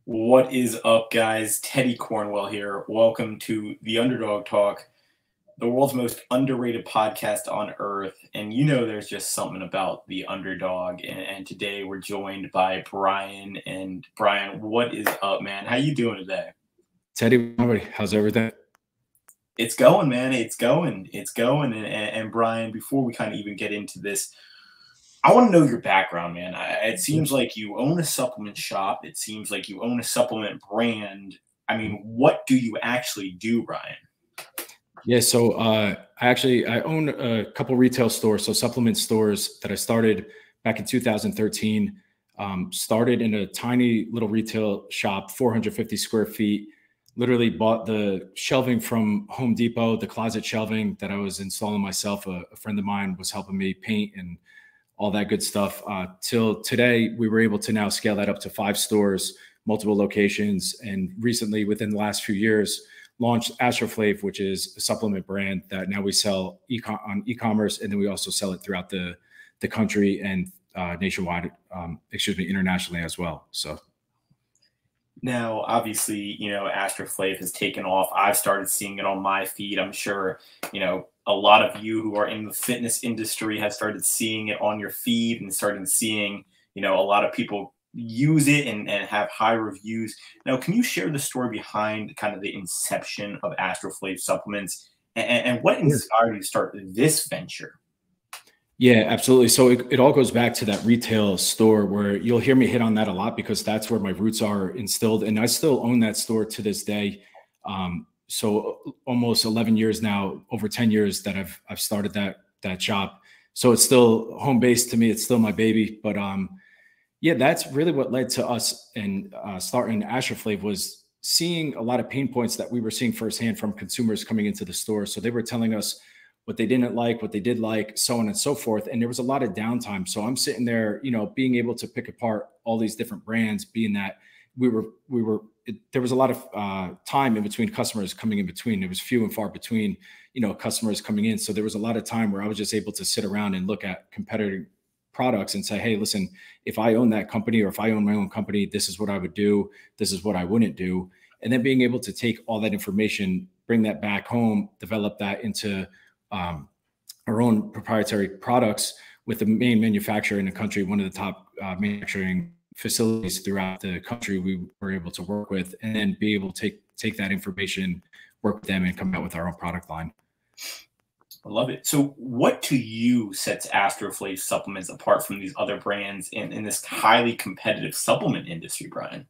What is up, guys? Teddy Cornwell here. Welcome to the Underdog Talk, the world's most underrated podcast on earth. And you know, there's just something about the underdog. And today we're joined by Brian. And Brian, what is up, man? How you doing today? Teddy, how's everything? It's going, man. It's going. It's going. And Brian, before we kind of even get into this, I want to know your background, man. It seems like you own a supplement shop. It seems like you own a supplement brand. I mean, what do you actually do, Brian? Yeah, so I own a couple retail stores, so supplement stores that I started back in 2013. Started in a tiny little retail shop, 450 square feet. Literally bought the shelving from Home Depot, the closet shelving that I was installing myself. A friend of mine was helping me paint and all that good stuff. Till today, we were able to now scale that up to 5 stores, multiple locations, and recently, within the last few years, launched Astroflav, which is a supplement brand that now we sell on e-commerce, and then we also sell it throughout the country and nationwide, internationally as well. So. Now, obviously, Astroflav has taken off. I've started seeing it on my feed. I'm sure, a lot of you who are in the fitness industry have started seeing it on your feed and started seeing, a lot of people use it and have high reviews. Now, can you share the story behind kind of the inception of Astroflav supplements and what inspired you to start this venture? Yeah, absolutely. So it all goes back to that retail store where you'll hear me hit on that a lot because that's where my roots are instilled. And I still own that store to this day. So almost 11 years now, over 10 years that I've started that shop. So it's still home base to me. It's still my baby. But yeah, that's really what led to us and starting Astroflav was seeing a lot of pain points that we were seeing firsthand from consumers coming into the store. So they were telling us what they didn't like, what they did like, so on and so forth. And there was a lot of downtime. So I'm sitting there, being able to pick apart all these different brands, being that there was a lot of time in between customers coming in between. It was few and far between, customers coming in. So there was a lot of time where I was just able to sit around and look at competitor products and say, hey, listen, if I own that company or if I own my own company, this is what I would do. This is what I wouldn't do. And then being able to take all that information, bring that back home, develop that into our own proprietary products with the main manufacturer in the country, one of the top manufacturing facilities throughout the country we were able to work with, and then be able to take that information, work with them, and come out with our own product line. I love it. So what to you sets Astroflav supplements apart from these other brands in this highly competitive supplement industry, Brian?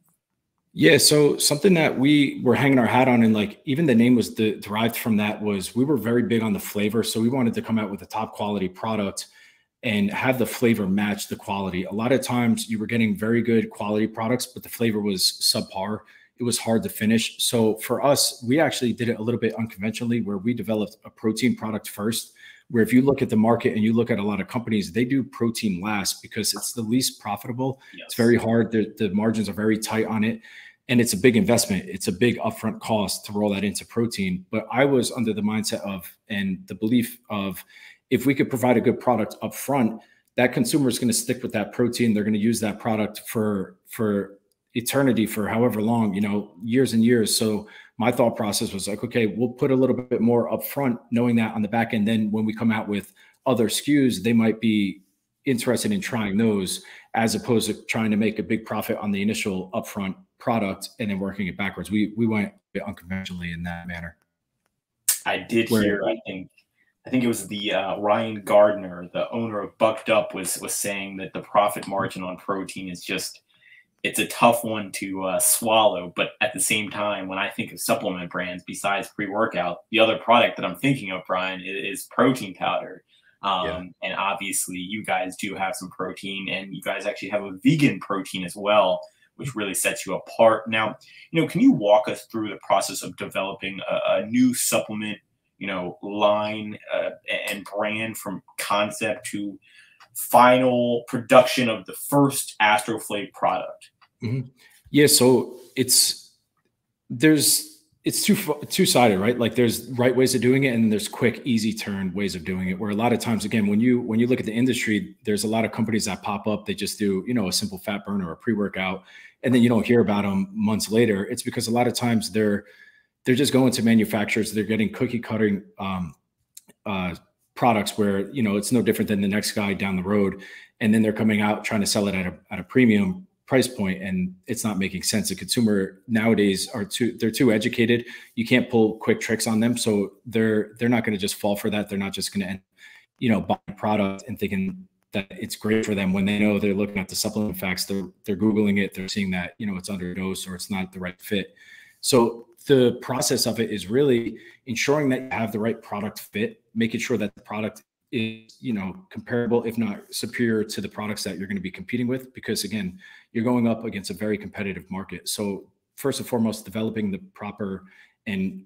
Yeah, so something that we were hanging our hat on, and like even the name was derived from that, was we were very big on the flavor. So we wanted to come out with a top quality product and have the flavor match the quality. A lot of times you were getting very good quality products, but the flavor was subpar. It was hard to finish. So for us, we actually did it a little bit unconventionally, where we developed a protein product first, where if you look at the market and you look at a lot of companies, they do protein last because it's the least profitable. Yes. It's very hard. The margins are very tight on it. And it's a big investment. It's a big upfront cost to roll that into protein. But I was under the mindset of, and the belief of, if we could provide a good product up front, that consumer is going to stick with that protein. They're going to use that product for eternity, for however long, years and years. So my thought process was like, okay, we'll put a little bit more up front, knowing that on the back end, then when we come out with other SKUs, they might be interested in trying those, as opposed to trying to make a big profit on the initial upfront product and then working it backwards. We went a bit unconventionally in that manner. I did hear, I think it was the Ryan Gardner, the owner of Bucked Up, was saying that the profit margin on protein is just, it's a tough one to swallow. But at the same time, when I think of supplement brands, besides pre-workout, the other product that I'm thinking of, Brian, is protein powder. And obviously you guys do have some protein, and you guys actually have a vegan protein as well, which really sets you apart. Now, can you walk us through the process of developing a new supplement, line and brand from concept to final production of the first Astroflav product? Mm-hmm. Yeah, so it's two-sided, right? Like there's right ways of doing it and there's quick, easy turn ways of doing it, where a lot of times, again, when you look at the industry, there's a lot of companies that pop up, they just do, a simple fat burn or a pre-workout, and then you don't hear about them months later. It's because a lot of times they're just going to manufacturers, they're getting cookie cutting products where, it's no different than the next guy down the road. And then they're coming out trying to sell it at a premium price point, and it's not making sense. The consumer nowadays they're too educated. You can't pull quick tricks on them. So they're not going to just fall for that. They're not just going to buy a product and thinking that it's great for them when they know they're looking at the supplement facts. They're Googling it. They're seeing that, it's underdosed or it's not the right fit. So the process of it is really ensuring that you have the right product fit, making sure that the product is, comparable, if not superior to the products that you're going to be competing with, because again, you're going up against a very competitive market. So first and foremost, developing the proper and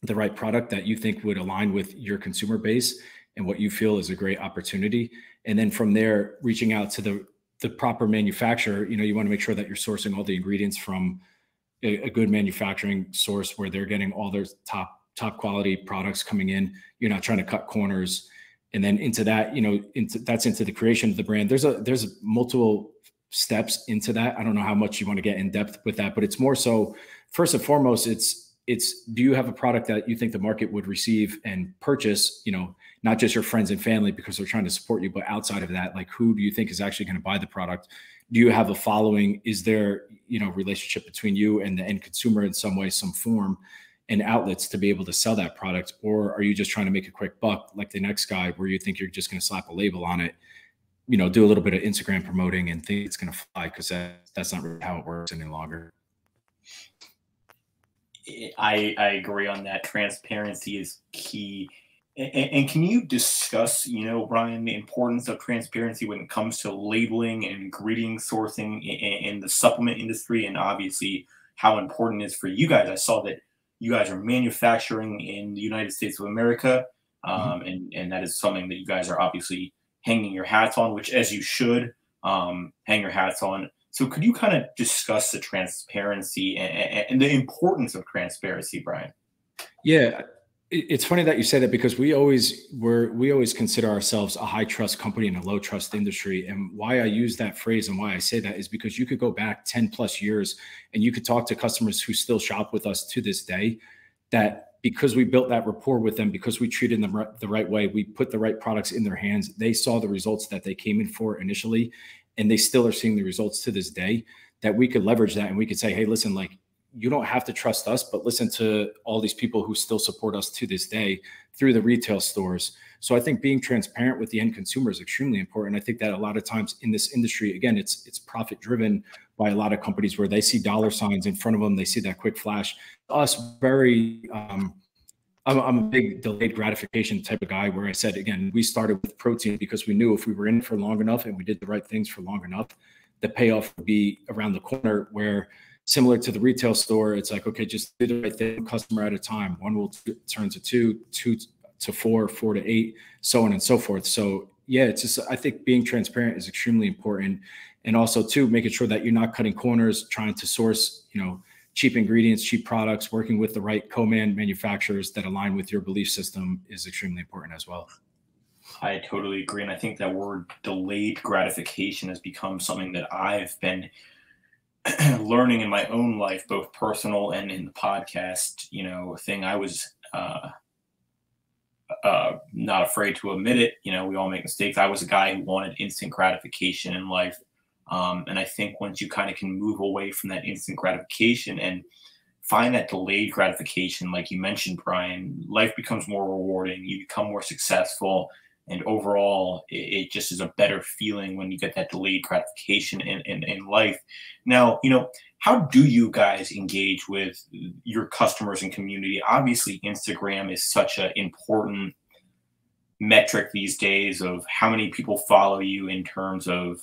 the right product that you think would align with your consumer base and what you feel is a great opportunity. And then from there, reaching out to the proper manufacturer. You want to make sure that you're sourcing all the ingredients from a good manufacturing source where they're getting all their top quality products coming in. You're not trying to cut corners. And then into that, that's into the creation of the brand. There's multiple steps into that. I don't know how much you want to get in depth with that, but it's more so first and foremost, it's do you have a product that you think the market would receive and purchase, not just your friends and family because they're trying to support you, but outside of that, like who do you think is actually going to buy the product? Do you have a following? Is there, relationship between you and the end consumer in some way, some form, and outlets to be able to sell that product? Or are you just trying to make a quick buck like the next guy where you think you're just going to slap a label on it, do a little bit of Instagram promoting and think it's going to fly, because that's not really how it works any longer. I agree on that. Transparency is key. And can you discuss, Brian, the importance of transparency when it comes to labeling and ingredient sourcing in the supplement industry, and obviously how important it is for you guys? I saw that you guys are manufacturing in the United States of America, and that is something that you guys are obviously hanging your hats on, which, as you should, hang your hats on. So could you kind of discuss the transparency and the importance of transparency, Brian? Yeah, it's funny that you say that, because we always consider ourselves a high trust company in a low trust industry. And why I use that phrase and why I say that is because you could go back 10 plus years and you could talk to customers who still shop with us to this day, that because we built that rapport with them, because we treated them the right way, we put the right products in their hands, they saw the results that they came in for initially, and they still are seeing the results to this day, that we could leverage that and we could say, hey, listen, like, you don't have to trust us, but listen to all these people who still support us to this day through the retail stores. So I think being transparent with the end consumer is extremely important. I think that a lot of times in this industry, again, it's profit driven by a lot of companies where they see dollar signs in front of them. They see that quick flash. Us, I'm a big delayed gratification type of guy, where I said, again, we started with protein because we knew if we were in for long enough and we did the right things for long enough, the payoff would be around the corner. Where similar to the retail store, it's like, okay, just do the right thing, customer at a time. One will turn to two to four, 4 to 8, so on and so forth. So yeah, it's just, I think being transparent is extremely important. And also too, making sure that you're not cutting corners, trying to source, cheap ingredients, cheap products, working with the right co-man manufacturers that align with your belief system is extremely important as well. I totally agree. And I think that word delayed gratification has become something that I've been learning in my own life, both personal and in the podcast, thing. I was not afraid to admit it. We all make mistakes. I was a guy who wanted instant gratification in life. And I think once you kind of can move away from that instant gratification and find that delayed gratification, like you mentioned, Brian, life becomes more rewarding. You become more successful. And overall, it just is a better feeling when you get that delayed gratification in life. Now, how do you guys engage with your customers and community? Obviously, Instagram is such an important metric these days of how many people follow you in terms of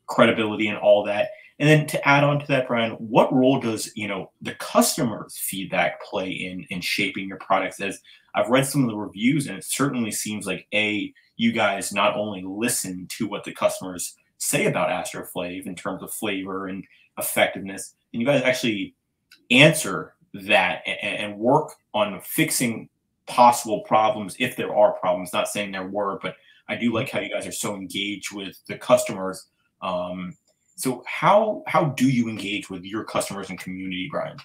credibility and all that. And then to add on to that, Brian, what role does, the customer's feedback play in shaping your products? As I've read some of the reviews, and it certainly seems like, you guys not only listen to what the customers say about Astroflav in terms of flavor and effectiveness, and you guys actually answer that and work on fixing possible problems if there are problems. Not saying there were, but I do like how you guys are so engaged with the customers. So how do you engage with your customers and community, Brian?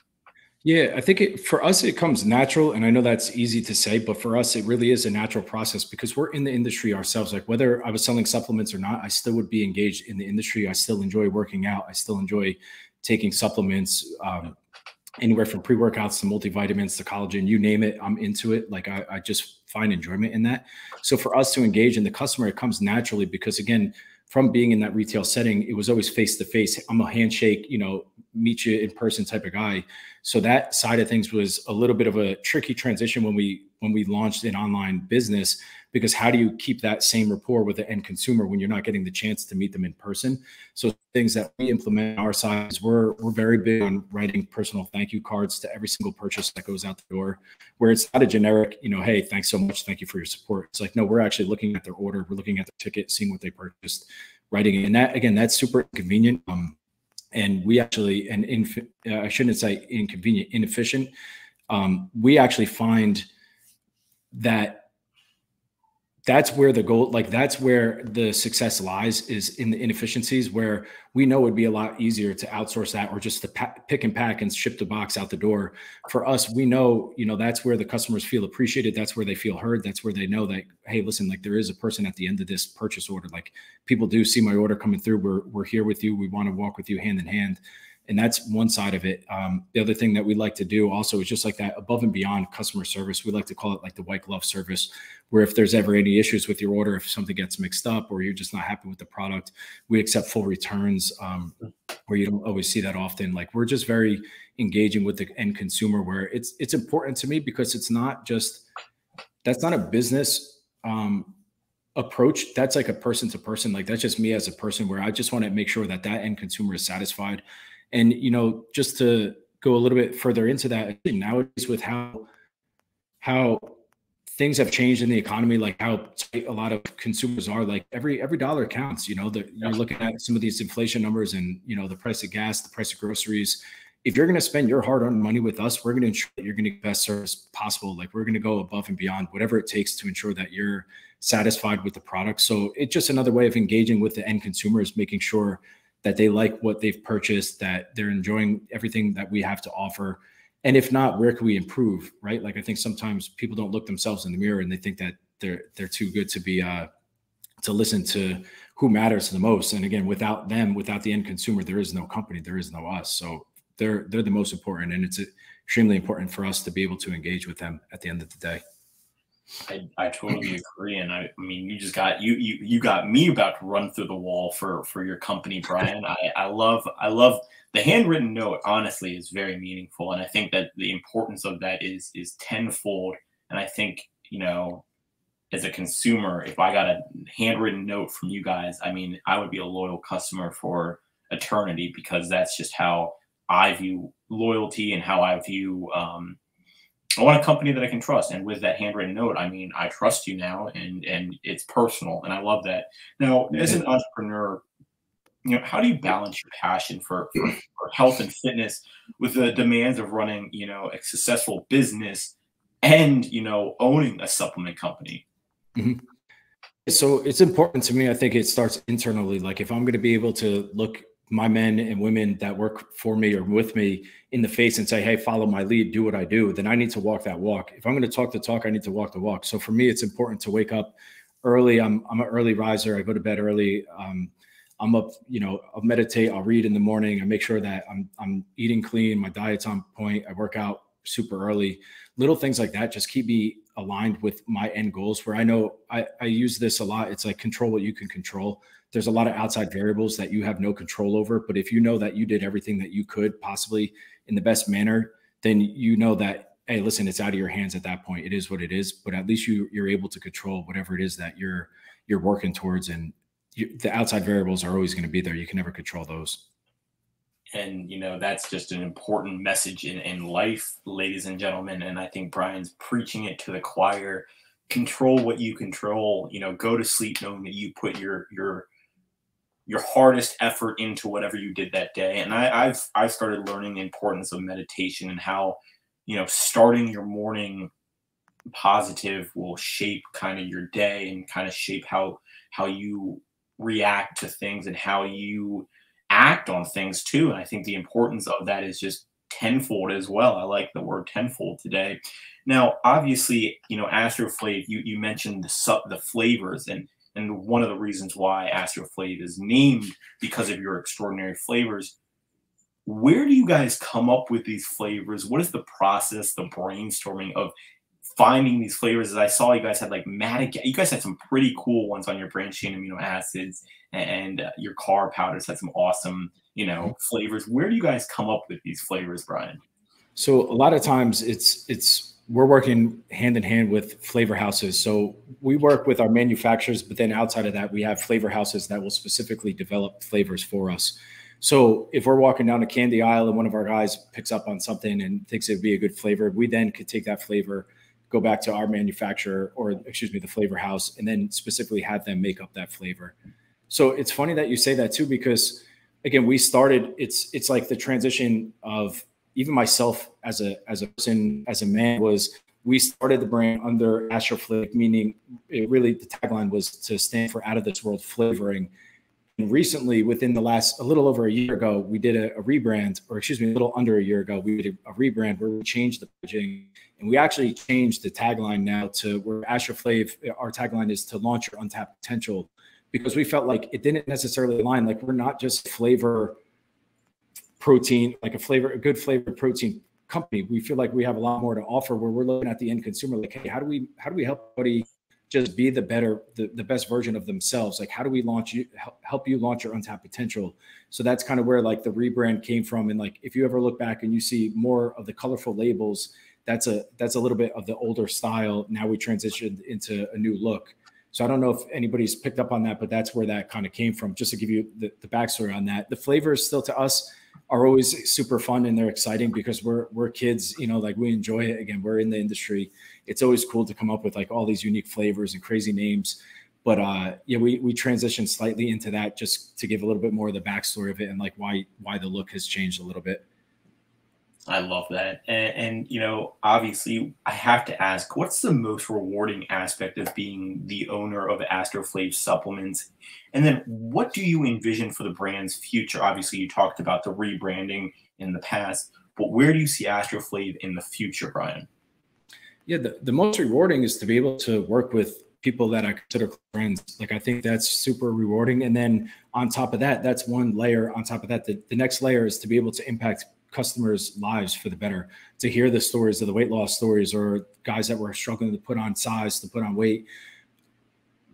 Yeah, I think for us, it comes natural. And I know that's easy to say, but for us, it really is a natural process because we're in the industry ourselves. Like whether I was selling supplements or not, I still would be engaged in the industry. I still enjoy working out. I still enjoy taking supplements, anywhere from pre-workouts to multivitamins to collagen, you name it, I'm into it. Like I just find enjoyment in that. So for us to engage in the customer, it comes naturally because again, from being in that retail setting, it was always face to face. I'm a handshake, meet you in person type of guy. So that side of things was a little bit of a tricky transition when we launched an online business, because how do you keep that same rapport with the end consumer when you're not getting the chance to meet them in person? So things that we implement on our side is we're very big on writing personal thank you cards to every single purchase that goes out the door, where it's not a generic, hey, thanks so much, thank you for your support. It's like, no, we're actually looking at their order, we're looking at the ticket, seeing what they purchased, writing it. And that, again, that's super convenient. And we actually, I shouldn't say inconvenient, inefficient. We actually find that that's where the goal, like that's where the success lies, is in the inefficiencies, where we know it'd be a lot easier to outsource that or just to pick and pack and ship the box out the door. For us, we know, that's where the customers feel appreciated. That's where they feel heard. That's where they know that, hey, listen, like there is a person at the end of this purchase order. Like people do see my order coming through. We're here with you. We want to walk with you hand in hand. And that's one side of it. The other thing that we like to do also is just like that above and beyond customer service. We like to call it like the white glove service, where if there's ever any issues with your order, if something gets mixed up or you're just not happy with the product, we accept full returns, where you don't always see that often. Like we're just very engaging with the end consumer, where it's important to me because it's not just, that's not a business approach. That's like a person to person. Like that's just me as a person, where I just want to make sure that that end consumer is satisfied. And, just to go a little bit further into that, I think nowadays with how things have changed in the economy, like how tight a lot of consumers are, like every dollar counts, you're looking at some of these inflation numbers and, the price of gas, the price of groceries. If you're going to spend your hard-earned money with us, we're going to ensure that you're going to get the best service possible. Like we're going to go above and beyond whatever it takes to ensure that you're satisfied with the product. So it's just another way of engaging with the end consumers, making sure that they like what they've purchased, that they're enjoying everything that we have to offer. And if not, where can we improve, right? Like I think sometimes people don't look themselves in the mirror and they think that they're too good to be to listen to who matters the most. And again, without them, without the end consumer, there is no company, there is no us. So they're the most important, and it's extremely important for us to be able to engage with them at the end of the day. I totally agree, and I mean, you got me about to run through the wall for your company, Brian. I love the handwritten note. Honestly, is very meaningful, and I think that the importance of that is tenfold. And I think as a consumer, if I got a handwritten note from you guys, I mean, I would be a loyal customer for eternity, because that's just how I view loyalty and how I view. I want a company that I can trust. And with that handwritten note, I mean, I trust you now, and it's personal. And I love that. Now, as an entrepreneur, how do you balance your passion for health and fitness with the demands of running, a successful business and, owning a supplement company? Mm-hmm. So it's important to me. I think it starts internally. Like if I'm going to be able to look my men and women that work for me or with me in the face and say, hey, follow my lead, do what I do, then I need to walk that walk. If I'm going to talk the talk, I need to walk the walk. So for me, it's important to wake up early. I'm an early riser. I go to bed early. I'm up, I'll meditate, I'll read in the morning. I make sure that I'm eating clean. My diet's on point. I work out super early. Little things like that just keep me aligned with my end goals, where I know I use this a lot. It's like control what you can control. There's a lot of outside variables that you have no control over. But if you know that you did everything that you could possibly in the best manner, then you know that, hey, listen, it's out of your hands at that point. It is what it is. But at least you're able to control whatever it is that you're working towards. And the outside variables are always going to be there. You can never control those. And, that's just an important message in life, ladies and gentlemen. And I think Brian's preaching it to the choir. Control what you control, go to sleep knowing that you put your your hardest effort into whatever you did that day. And I've started learning the importance of meditation and how, starting your morning positive will shape kind of your day and kind of shape how you react to things and how you act on things too. And I think the importance of that is just tenfold as well. I like the word tenfold today. Now, obviously, Astroflav, you mentioned the flavors, and one of the reasons why Astroflav is named because of your extraordinary flavors. Where do you guys come up with these flavors? What is the process, the brainstorming of finding these flavors? As I saw, you guys had like you guys had some pretty cool ones on your branched chain amino acids, and your car powders had some awesome, flavors. Where do you guys come up with these flavors, Brian? So a lot of times we're working hand in hand with flavor houses. So we work with our manufacturers, but then outside of that, we have flavor houses that will specifically develop flavors for us. So if we're walking down a candy aisle and one of our guys picks up on something and thinks it'd be a good flavor, we then could take that flavor, go back to our manufacturer, or the flavor house, and then specifically have them make up that flavor. So it's funny that you say that too, because again, we started, it's like the transition of even myself as a person, as a man, was we started the brand under Astroflav, meaning the tagline was to stand for out of this world flavoring. And recently, within the last, a little over a year ago, we did a rebrand, or a little under a year ago, we did a rebrand where we changed the packaging, and we actually changed the tagline now to where Astroflav, our tagline is to launch your untapped potential, because we felt like it didn't necessarily align. Like, we're not just flavor protein, like a good flavor protein company. We feel like we have a lot more to offer, where we're looking at the end consumer, like, hey, how do we help everybody just be the best version of themselves? Like, how do we help you launch your untapped potential? So that's kind of where like the rebrand came from. And like, if you ever look back and you see more of the colorful labels, that's a little bit of the older style. Now we transitioned into a new look. So I don't know if anybody's picked up on that, but that's where that kind of came from. Just to give you the backstory on that. The flavors still to us are always super fun, and they're exciting because we're kids, like we enjoy it. Again, we're in the industry. It's always cool to come up with like all these unique flavors and crazy names. But we transitioned slightly into that just to give a little bit more of the backstory of it and like why the look has changed a little bit. I love that. And obviously I have to ask, what's the most rewarding aspect of being the owner of Astroflav supplements? And then what do you envision for the brand's future? Obviously you talked about the rebranding in the past, but where do you see Astroflav in the future, Brian? Yeah, the most rewarding is to be able to work with people that I consider friends. Like, I think that's super rewarding. And then on top of that, that's one layer. On top of that, the next layer is to be able to impact customers' lives for the better, to hear the stories of the weight loss stories, or guys that were struggling to put on size, to put on weight.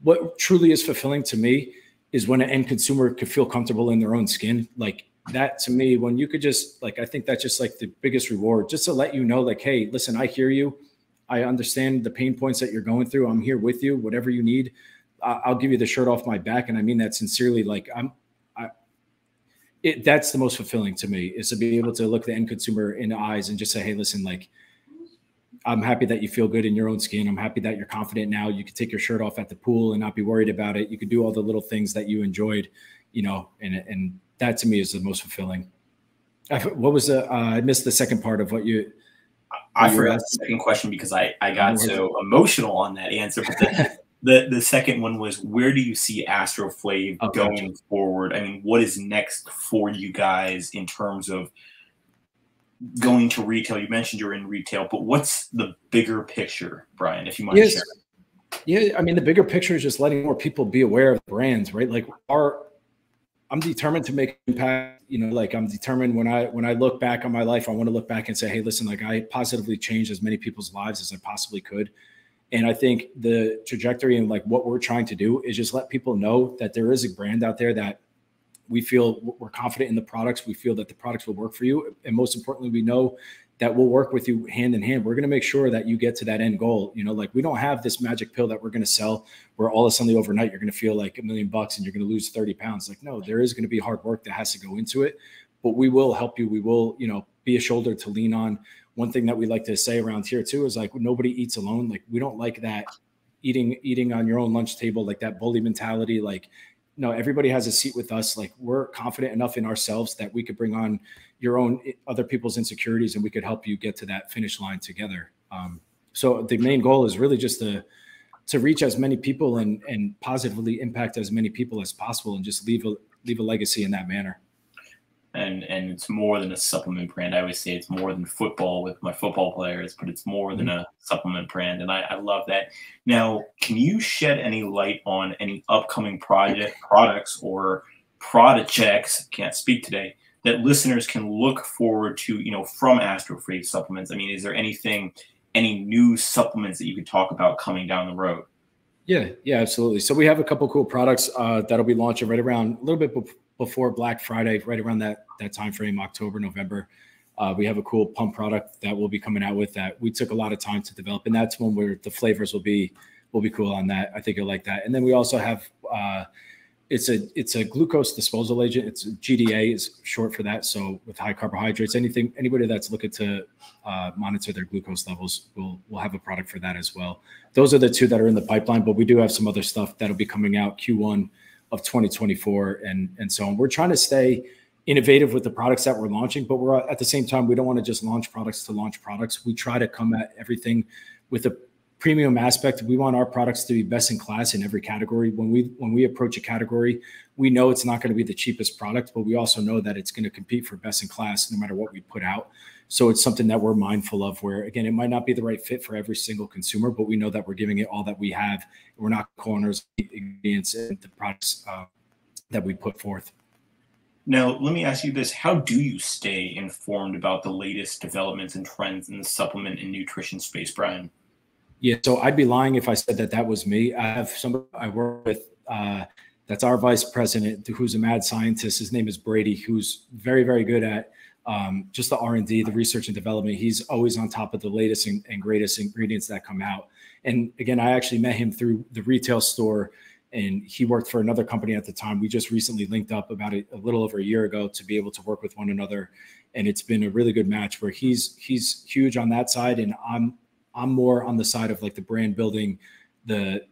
What truly is fulfilling to me is when an end consumer could feel comfortable in their own skin. Like, that to me, when you could just like, I think that's just like the biggest reward, just to let you know, like, hey, listen, I hear you. I understand the pain points that you're going through. I'm here with you. Whatever you need, I'll give you the shirt off my back. And I mean that sincerely. Like, that's the most fulfilling to me, is to be able to look the end consumer in the eyes and just say, hey, listen, like, I'm happy that you feel good in your own skin. I'm happy that you're confident now. You can take your shirt off at the pool and not be worried about it. You could do all the little things that you enjoyed, and that to me is the most fulfilling. What was I missed the second part of what you. I forgot the second question because I got so emotional on that answer. But the second one was, where do you see Astroflav going forward? I mean, what is next for you guys in terms of going to retail? You mentioned you're in retail, but what's the bigger picture, Brian, if you mind sharing? Yeah, I mean, the bigger picture is just letting more people be aware of brands, right? Like, I'm determined to make an impact. Like, I'm determined when I look back on my life, I want to look back and say, hey, listen, like, I positively changed as many people's lives as I possibly could. And I think the trajectory and like what we're trying to do is just let people know that there is a brand out there that we feel we're confident in the products. We feel that the products will work for you. And most importantly, we know that we'll work with you hand in hand. We're going to make sure that you get to that end goal. Like, we don't have this magic pill that we're going to sell where all of a sudden overnight you're going to feel like $1 million and you're going to lose 30 pounds. Like, no, there is going to be hard work that has to go into it, but we will help you. We will, be a shoulder to lean on. One thing that we like to say around here too is like, nobody eats alone. Like, we don't like that eating on your own lunch table, like that bully mentality. Like, no, everybody has a seat with us. Like, we're confident enough in ourselves that we could bring on other people's insecurities, and we could help you get to that finish line together. So the main goal is really just to reach as many people and positively impact as many people as possible, and just leave a legacy in that manner. And it's more than a supplement brand. I always say it's more than football with my football players, but it's more than a supplement brand. And I love that. Now, can you shed any light on any upcoming products or projects, can't speak today, that listeners can look forward to, from Astroflav Supplements? I mean, is there any new supplements that you could talk about coming down the road? Yeah, absolutely. So we have a couple cool products that'll be launching right around a little bit before Black Friday, right around that time frame, October, November. We have a cool pump product that we'll be coming out with that we took a lot of time to develop, and that's one where the flavors will be cool on that. I think you'll like that. And then we also have it's a glucose disposal agent. It's GDA is short for that. So with high carbohydrates, anybody that's looking to monitor their glucose levels, we'll have a product for that as well. Those are the two that are in the pipeline, but we do have some other stuff that'll be coming out Q1 of 2024 and so on. We're trying to stay innovative with the products that we're launching, but we're at the same time, we don't want to just launch products to launch products. We try to come at everything with a premium aspect. We want our products to be best in class in every category. When we approach a category, we know it's not going to be the cheapest product, but we also know that it's going to compete for best in class no matter what we put out. So it's something that we're mindful of, where, again, it might not be the right fit for every single consumer, but we know that we're giving it all that we have. We're not corners ingredients in the products that we put forth. Now, let me ask you this. How do you stay informed about the latest developments and trends in the supplement and nutrition space, Brian? Yeah, so I'd be lying if I said that was me. I have somebody I work with that's our vice president, who's a mad scientist. His name is Brady, who's very, very good at just the R&D, the research and development. He's always on top of the latest and greatest ingredients that come out. And again, I actually met him through the retail store, and he worked for another company at the time. We just recently linked up about a little over a year ago to be able to work with one another. And it's been a really good match, where he's huge on that side, and I'm more on the side of like the brand building, the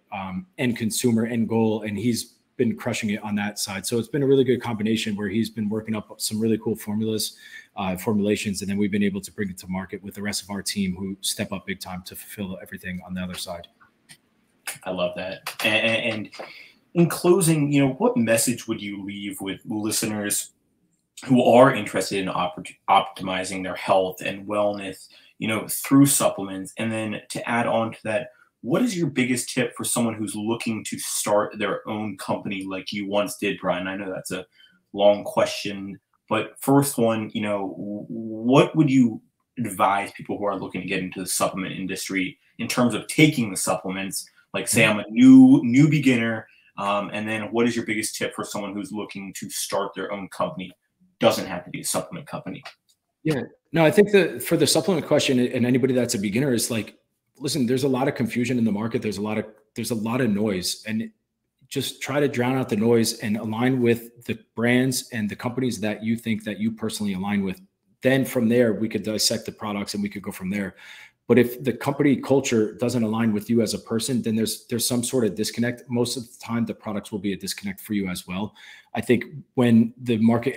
end consumer end goal, and he's been crushing it on that side. So it's been a really good combination, where he's been working up some really cool formulations, and then we've been able to bring it to market with the rest of our team, who step up big time to fulfill everything on the other side. I love that. And in closing, what message would you leave with listeners who are interested in optimizing their health and wellness, through supplements? And then to add on to that, what is your biggest tip for someone who's looking to start their own company like you once did, Brian? I know that's a long question, but first one, what would you advise people who are looking to get into the supplement industry in terms of taking the supplements? Like, say I'm a new beginner, and then what is your biggest tip for someone who's looking to start their own company? Doesn't have to be a supplement company. Yeah, no, I think for the supplement question, and anybody that's a beginner, is like, listen, there's a lot of confusion in the market. There's a lot of noise, and just try to drown out the noise and align with the brands and the companies that you think that you personally align with. Then from there, we could dissect the products and we could go from there. But if the company culture doesn't align with you as a person, then there's some sort of disconnect. Most of the time, the products will be a disconnect for you as well. I think when the market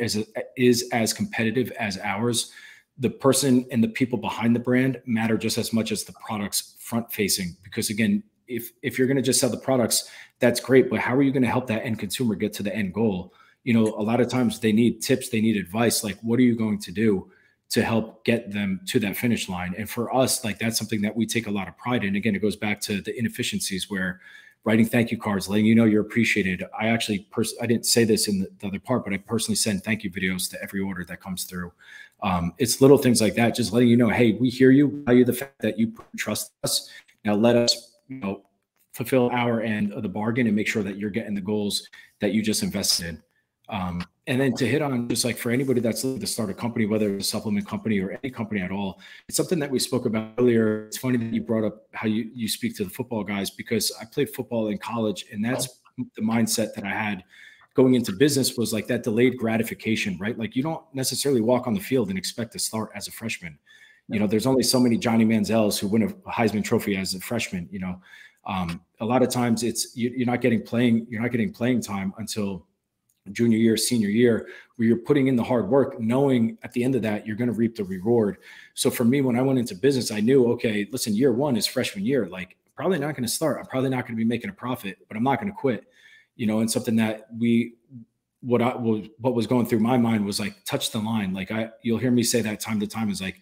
is as competitive as ours, the person and the people behind the brand matter just as much as the products front facing. Because again, if you're going to just sell the products, that's great. But how are you going to help that end consumer get to the end goal? A lot of times they need tips, they need advice. Like, what are you going to do to help get them to that finish line? And for us, like, that's something that we take a lot of pride in. Again, it goes back to the inefficiencies, where writing thank you cards, letting you know you're appreciated. I actually, I didn't say this in the other part, but I personally send thank you videos to every order that comes through. It's little things like that, just letting you know, hey, we hear you, value the fact that you trust us. Now let us, fulfill our end of the bargain and make sure that you're getting the goals that you just invested in. And then to hit on, just like for anybody that's looking to start a company, whether it's a supplement company or any company at all, it's something that we spoke about earlier. It's funny that you brought up how you speak to the football guys, because I played football in college, and that's the mindset that I had going into business, was like that delayed gratification, right? Like, you don't necessarily walk on the field and expect to start as a freshman. You know, there's only so many Johnny Manziels who win a Heisman Trophy as a freshman. You know, a lot of times it's you're not getting playing time until junior year, senior year, where you're putting in the hard work, knowing at the end of that, you're going to reap the reward. So for me, when I went into business, I knew, okay, listen, year one is freshman year. Like, probably not going to start. I'm probably not going to be making a profit, but I'm not going to quit, you know. And something that what was going through my mind was like, touch the line. Like you'll hear me say that time to time, is like,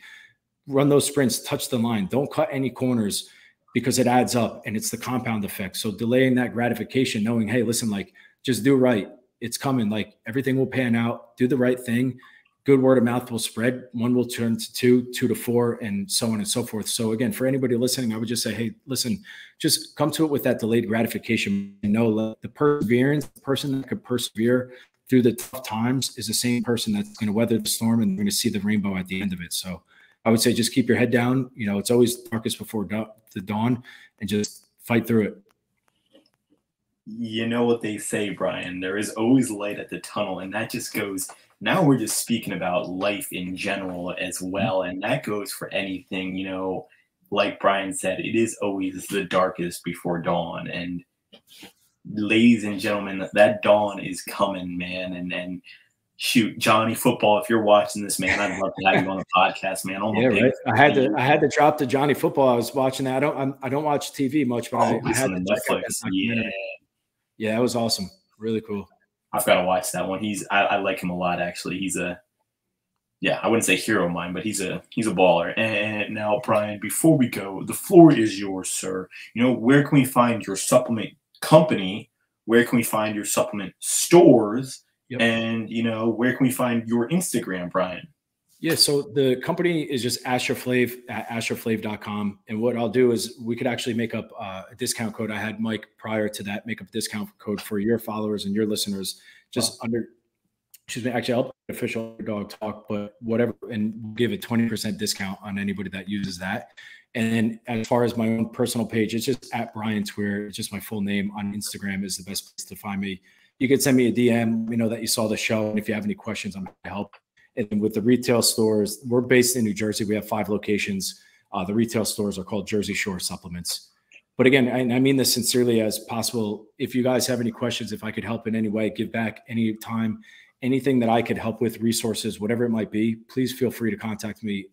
run those sprints, touch the line. Don't cut any corners, because it adds up and it's the compound effect. So delaying that gratification, knowing, hey, listen, like, just do right. It's coming. Like, everything will pan out. Do the right thing. Good word of mouth will spread. One will turn to two to four, and so on and so forth. So again, for anybody listening, I would just say, hey, listen, just come to it with that delayed gratification. And know the perseverance, the person that could persevere through the tough times is the same person that's going to weather the storm and going to see the rainbow at the end of it. So I would say, just keep your head down. You know, it's always darkest before the dawn, and just fight through it. You know what they say, Brian, there is always light at the tunnel. And that just goes, now we're just speaking about life in general as well. And that goes for anything, you know, like Brian said, it is always the darkest before dawn. And ladies and gentlemen, that dawn is coming, man. And shoot, Johnny Football, if you're watching this, man, I'd love to have you on the podcast, man. Yeah, right. I had to drop the Johnny Football. I was watching that. I don't watch TV much, but I had to Netflix. Yeah, that was awesome. Really cool. I've got to watch that one. I like him a lot, actually. He's I wouldn't say hero of mine, but he's a baller. And now, Brian, before we go, the floor is yours, sir. You know, where can we find your supplement company? Where can we find your supplement stores? Yep. And, you know, where can we find your Instagram, Brian? Yeah, so the company is just Astroflav at astroflav.com. And what I'll do is we could actually make up a discount code. I had Mike prior to that make up a discount code for your followers and your listeners. Just actually, I'll put official Underdog Talk, but whatever, and we'll give a 20% discount on anybody that uses that. And then as far as my own personal page, it's just at Brian Tweer. It's just my full name on Instagram is the best place to find me. You can send me a DM, let me know that you saw the show. And if you have any questions, I'm happy to help. And with the retail stores, we're based in New Jersey. We have 5 locations. The retail stores are called Jersey Shore Supplements. But again, I mean this sincerely as possible. If you guys have any questions, if I could help in any way, give back any time, anything that I could help with, resources, whatever it might be, please feel free to contact me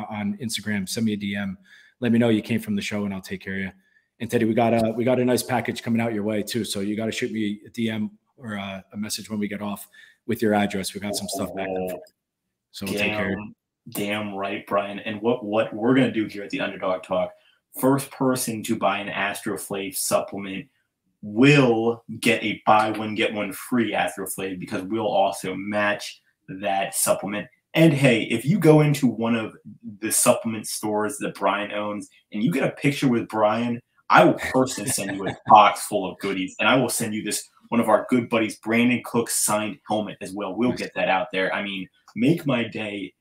on Instagram. Send me a DM. Let me know you came from the show, and I'll take care of you. And Teddy, we got a nice package coming out your way too. So you got to shoot me a DM or a message when we get off with your address. We got some stuff back there. So we'll take care of it. Damn right, Brian. And what we're going to do here at the Underdog Talk, first person to buy an Astroflav supplement will get a buy one, get one free Astroflav, because we'll also match that supplement. And hey, if you go into one of the supplement stores that Brian owns and you get a picture with Brian, I will personally send you a box full of goodies, and I will send you one of our good buddies, Brandon Cook's signed helmet as well. We'll get that out there. I mean, make my day.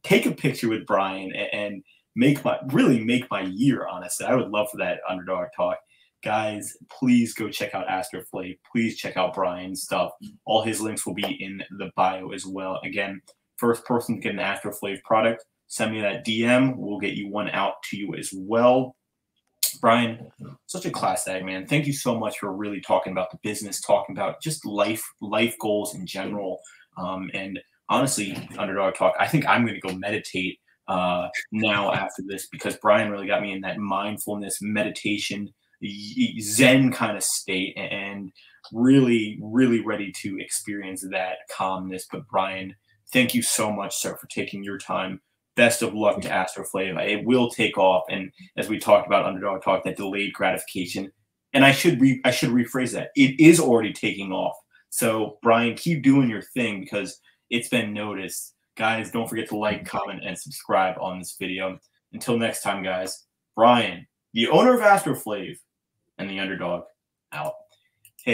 Take a picture with Brian and make my year, honestly. I would love for that Underdog Talk. Guys, please go check out Astroflav. Please check out Brian's stuff. All his links will be in the bio as well. Again, first person to get an Astroflav product, send me that DM. We'll get you one out to you as well. Brian, such a class act, man. Thank you so much for really talking about the business, talking about just life goals in general. And honestly, Underdog Talk, I think I'm going to go meditate now after this, because Brian really got me in that mindfulness, meditation, Zen kind of state, and really, really ready to experience that calmness. But Brian, thank you so much, sir, for taking your time. Best of luck to Astroflav. It will take off. And as we talked about Underdog Talk, that delayed gratification, and I should rephrase that. It is already taking off. So Brian, keep doing your thing, because it's been noticed. Guys, don't forget to like, comment, and subscribe on this video. Until next time, guys, Brian, the owner of Astroflav, and the Underdog, out.